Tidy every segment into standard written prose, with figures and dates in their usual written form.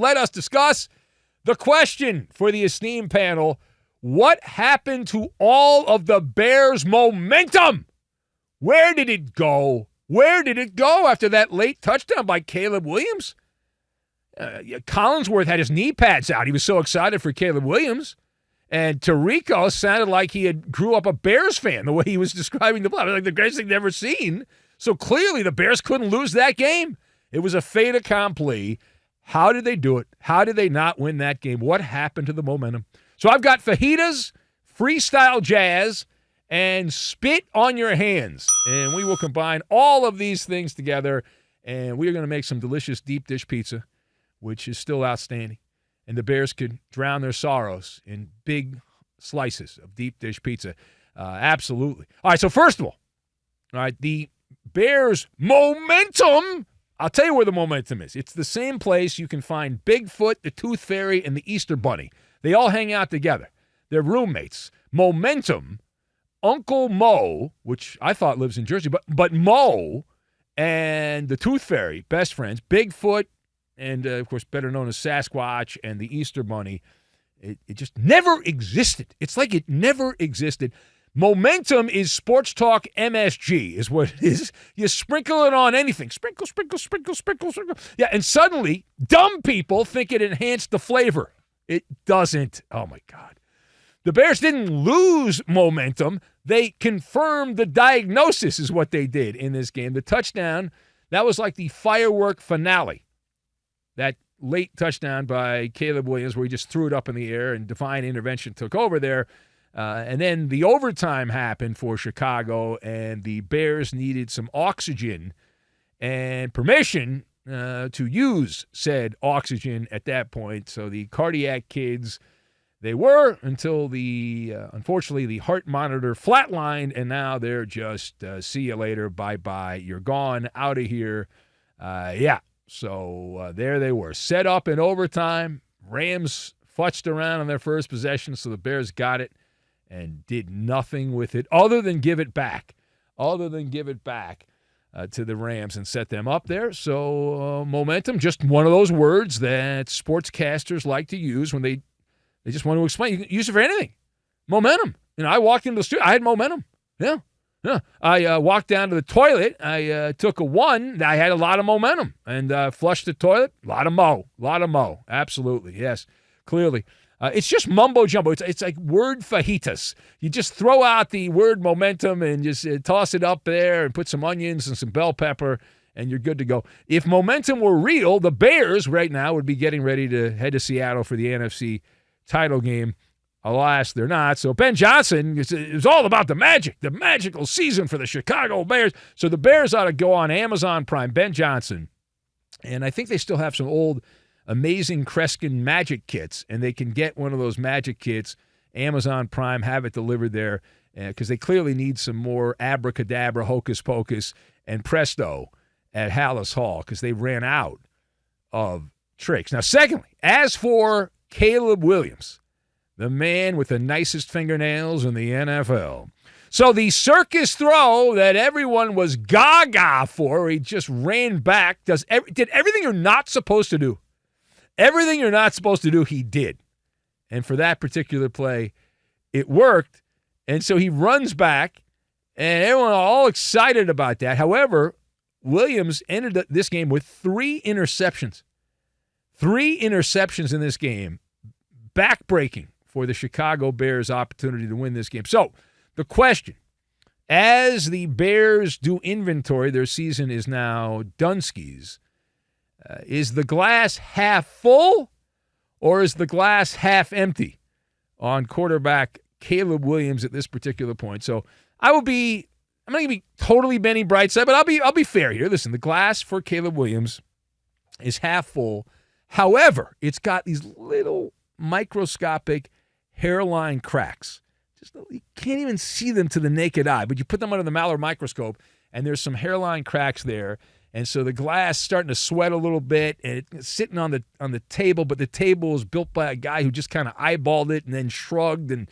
Let us discuss the question for the esteemed panel. What happened to all of the Bears' momentum? Where did it go? Where did it go after that late touchdown by Caleb Williams? Collinsworth had his knee pads out. He was so excited for Caleb Williams. And Tirico sounded like he had grew up a Bears fan, the way he was describing the play. Like the greatest thing they've ever seen. So clearly the Bears couldn't lose that game. It was a fait accompli. How did they do it? How did they not win that game? What happened to the momentum? So I've got fajitas, freestyle jazz, and spit on your hands. And we will combine all of these things together, and we are going to make some delicious deep dish pizza, which is still outstanding. And the Bears could drown their sorrows in big slices of deep dish pizza. Absolutely. All right, so first of all, the Bears' momentum, I'll tell you where the momentum is. It's the same place you can find Bigfoot, the Tooth Fairy, and the Easter Bunny. They all hang out together. They're roommates. Momentum, Uncle Mo, which I thought lives in Jersey, but Mo and the Tooth Fairy, best friends, Bigfoot, and, of course, better known as Sasquatch and the Easter Bunny, it just never existed. It's like it never existed. Momentum is sports talk MSG is what it is. You sprinkle it on anything. Sprinkle, sprinkle, sprinkle, sprinkle, sprinkle. Yeah, and suddenly, dumb people think it enhanced the flavor. It doesn't. Oh, my God. The Bears didn't lose momentum. They confirmed the diagnosis is what they did in this game. The touchdown, that was like the firework finale. That late touchdown by Caleb Williams where he just threw it up in the air and divine intervention took over there. And then the overtime happened for Chicago, and the Bears needed some oxygen and permission to use said oxygen at that point. So the cardiac kids, they were until unfortunately, the heart monitor flatlined, and now they're just, see you later, bye-bye, you're gone, out of here. So there they were, set up in overtime. Rams futched around on their first possession, so the Bears got it and did nothing with it other than give it back. To the Rams and set them up there. So momentum, just one of those words that sportscasters like to use when they just want to explain. You can use it for anything. Momentum. I walked into the studio. I had momentum. Yeah. I walked down to the toilet. I took a one. I had a lot of momentum. And flushed the toilet. A lot of mo. Absolutely. Yes. Clearly. It's just mumbo jumbo. It's like word fajitas. You just throw out the word momentum and just toss it up there and put some onions and some bell pepper, and you're good to go. If momentum were real, the Bears right now would be getting ready to head to Seattle for the NFC title game. Alas, they're not. So Ben Johnson, it was all about the magical season for the Chicago Bears. So the Bears ought to go on Amazon Prime, Ben Johnson. And I think they still have some old Amazing Kreskin magic kits, and they can get one of those magic kits, Amazon Prime, have it delivered there, because they clearly need some more abracadabra, hocus pocus, and presto at Hallis Hall, because they ran out of tricks. Now, secondly, as for Caleb Williams, the man with the nicest fingernails in the NFL. So the circus throw that everyone was gaga for, he just ran back, did everything you're not supposed to do. Everything you're not supposed to do, he did. And for that particular play, it worked. And so he runs back, and everyone all excited about that. However, Williams ended this game with 3 interceptions. 3 interceptions in this game, backbreaking for the Chicago Bears' opportunity to win this game. So the question, as the Bears do inventory, their season is now Dunskies. Is the glass half full or is the glass half empty on quarterback Caleb Williams at this particular point? So I'm not going to be totally Benny Brightside, but I'll be fair here. Listen, the glass for Caleb Williams is half full. However, it's got these little microscopic hairline cracks. You can't even see them to the naked eye, but you put them under the Mallard microscope, and there's some hairline cracks there. And so the glass starting to sweat a little bit, and it's sitting on the table, but the table is built by a guy who just kind of eyeballed it and then shrugged. And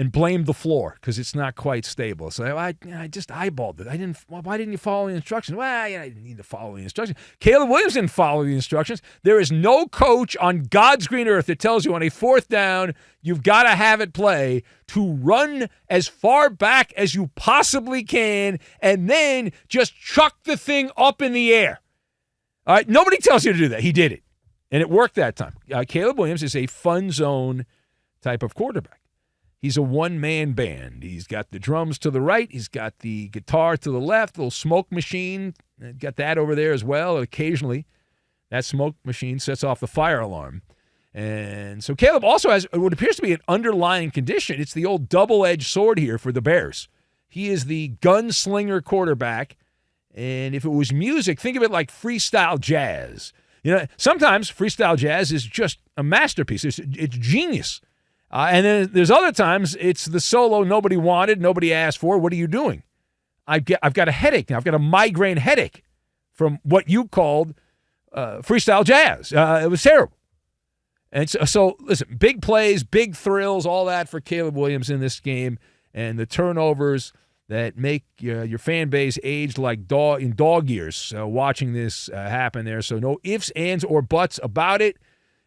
and blamed the floor because it's not quite stable. So I just eyeballed it. Why didn't you follow the instructions? Well, I didn't need to follow the instructions. Caleb Williams didn't follow the instructions. There is no coach on God's green earth that tells you on a fourth down, you've got to have it play to run as far back as you possibly can and then just chuck the thing up in the air. All right, nobody tells you to do that. He did it, and it worked that time. Caleb Williams is a fun zone type of quarterback. He's a one-man band. He's got the drums to the right. He's got the guitar to the left, little smoke machine. Got that over there as well. And occasionally, that smoke machine sets off the fire alarm. And so Caleb also has what appears to be an underlying condition. It's the old double-edged sword here for the Bears. He is the gunslinger quarterback. And if it was music, think of it like freestyle jazz. You know, sometimes freestyle jazz is just a masterpiece. It's genius. And then there's other times it's the solo nobody wanted, nobody asked for. What are you doing? I've got a headache now. I've got a migraine headache from what you called freestyle jazz. It was terrible. And so, listen, big plays, big thrills, all that for Caleb Williams in this game. And the turnovers that make your fan base age like dog years watching this happen there. So no ifs, ands, or buts about it.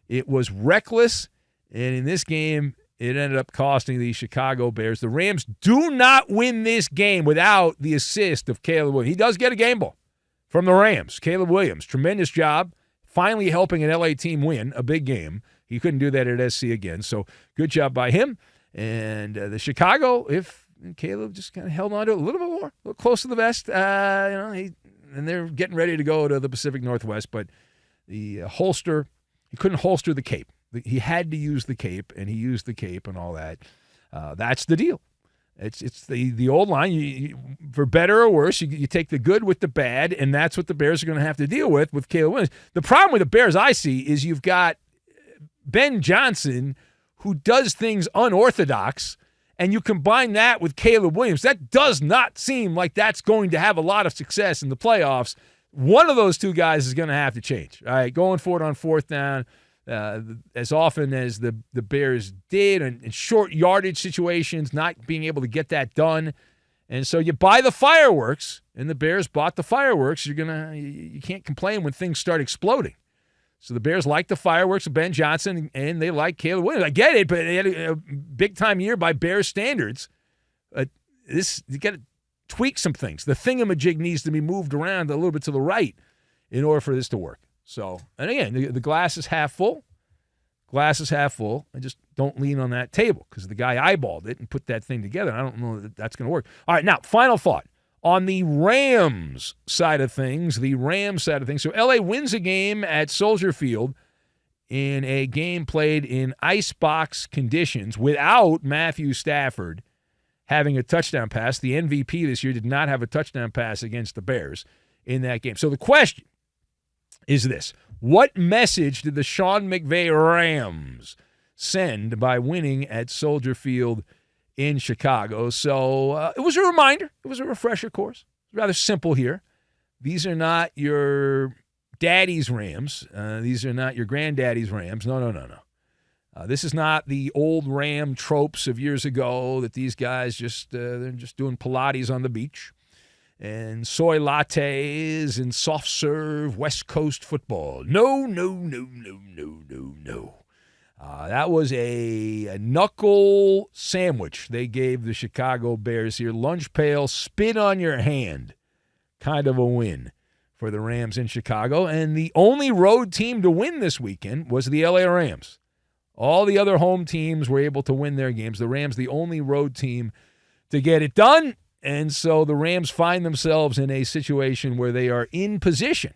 It was reckless. And in this game, it ended up costing the Chicago Bears. The Rams do not win this game without the assist of Caleb Williams. He does get a game ball from the Rams. Caleb Williams, tremendous job, finally helping an LA team win a big game. He couldn't do that at SC again, so good job by him. And the Chicago, if Caleb just kind of held on to it a little bit more, a little close to the vest, and they're getting ready to go to the Pacific Northwest, but the holster, he couldn't holster the cape. He had to use the cape, and he used the cape and all that. That's the deal. It's the old line. You, for better or worse, you take the good with the bad, and that's what the Bears are going to have to deal with Caleb Williams. The problem with the Bears I see is you've got Ben Johnson, who does things unorthodox, and you combine that with Caleb Williams. That does not seem like that's going to have a lot of success in the playoffs. One of those two guys is going to have to change. All right, going for it on fourth down. As often as the Bears did in short yardage situations, not being able to get that done. And so you buy the fireworks, and the Bears bought the fireworks. You can't complain when things start exploding. So the Bears like the fireworks of Ben Johnson, and they like Caleb Williams. I get it, but they had a big-time year by Bears standards. You got to tweak some things. The thingamajig needs to be moved around a little bit to the right in order for this to work. So, and again, the glass is half full. Glass is half full. And just don't lean on that table because the guy eyeballed it and put that thing together. I don't know that that's going to work. All right, now, final thought. On the Rams side of things, so L.A. wins a game at Soldier Field in a game played in icebox conditions without Matthew Stafford having a touchdown pass. The MVP this year did not have a touchdown pass against the Bears in that game. So the question is this: what message did the Sean McVay Rams send by winning at Soldier Field in Chicago? So it was a reminder. It was a refresher course. Rather simple here. These are not your daddy's Rams. These are not your granddaddy's Rams. No. This is not the old Ram tropes of years ago that these guys they're just doing Pilates on the beach and soy lattes and soft serve West Coast football. No. That was a knuckle sandwich they gave the Chicago Bears here. Lunch pail, spit on your hand kind of a win for the Rams in Chicago. And the only road team to win this weekend was the LA Rams. All the other home teams were able to win their games. The Rams, the only road team to get it done. And so the Rams find themselves in a situation where they are in position,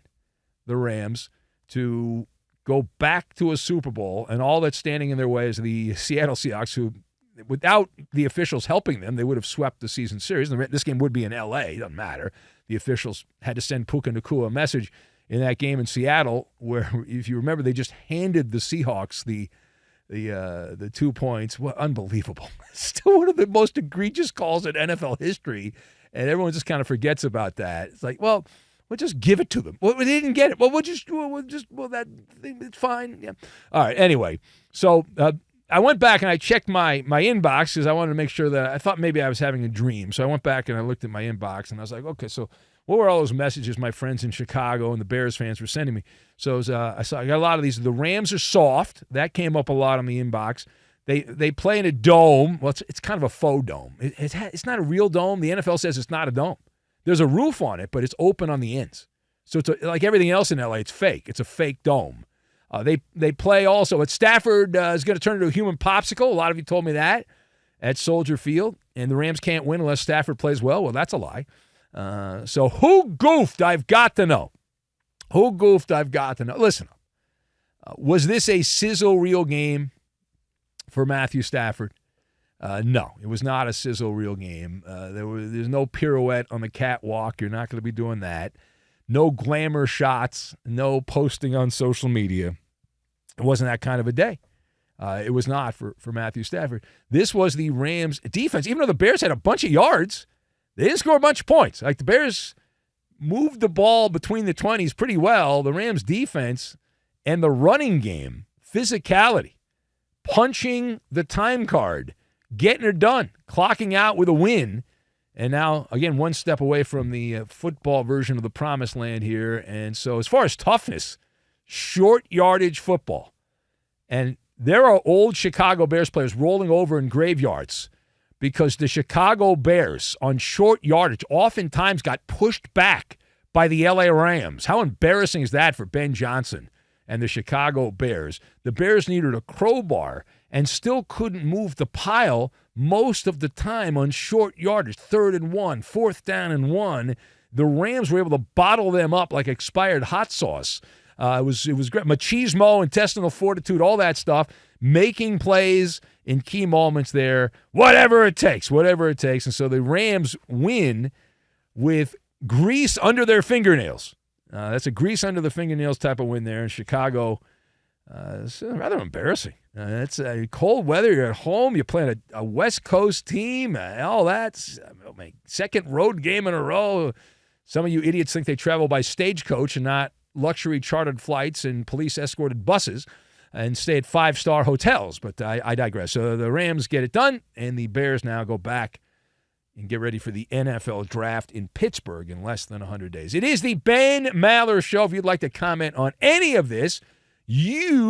the Rams, to go back to a Super Bowl, and all that's standing in their way is the Seattle Seahawks, who, without the officials helping them, they would have swept the season series. This game would be in L.A. It doesn't matter. The officials had to send Puka Nacua a message in that game in Seattle, where, if you remember, they just handed the Seahawks the 2 points. Well, unbelievable. Still one of the most egregious calls in NFL history, and everyone just kind of forgets about that. It's like, well, we'll just give it to them. Well, they didn't get it. Well, that thing, it's fine. Yeah. All right. Anyway, so I went back and I checked my inbox because I wanted to make sure that I thought maybe I was having a dream. So I went back and I looked at my inbox and I was like, okay, so what were all those messages my friends in Chicago and the Bears fans were sending me? So I got a lot of these. The Rams are soft. That came up a lot on the inbox. They play in a dome. Well, it's kind of a faux dome. It's not a real dome. The NFL says it's not a dome. There's a roof on it, but it's open on the ends. So it's like everything else in LA, it's fake. It's a fake dome. They play also at Stafford is going to turn into a human popsicle. A lot of you told me that at Soldier Field. And the Rams can't win unless Stafford plays well. Well, that's a lie. So who goofed? I've got to know. Who goofed? I've got to know. Listen, was this a sizzle reel game for Matthew Stafford? No, it was not a sizzle reel game. There's no pirouette on the catwalk. You're not going to be doing that. No glamour shots. No posting on social media. It wasn't that kind of a day. It was not for Matthew Stafford. This was the Rams' defense. Even though the Bears had a bunch of yards, they didn't score a bunch of points. Like the Bears moved the ball between the 20s pretty well. The Rams' defense and the running game, physicality, punching the time card, getting it done, clocking out with a win. And now, again, one step away from the football version of the promised land here. And so as far as toughness, short yardage football. And there are old Chicago Bears players rolling over in graveyards because the Chicago Bears on short yardage oftentimes got pushed back by the LA Rams. How embarrassing is that for Ben Johnson and the Chicago Bears? The Bears needed a crowbar and still couldn't move the pile most of the time on short yardage. 3rd and 1, 4th down and 1. The Rams were able to bottle them up like expired hot sauce. It was great. Machismo, intestinal fortitude, all that stuff, making plays in key moments there, whatever it takes. And so the Rams win with grease under their fingernails. That's a grease under the fingernails type of win there in Chicago. It's rather embarrassing. It's cold weather. You're at home. You're playing a West Coast team. All that. Second road game in a row. Some of you idiots think they travel by stagecoach and not luxury chartered flights and police-escorted buses and stay at 5-star hotels. But I digress. So the Rams get it done, and the Bears now go back and get ready for the NFL draft in Pittsburgh in less than 100 days. It is the Ben Maller Show. If you'd like to comment on any of this, you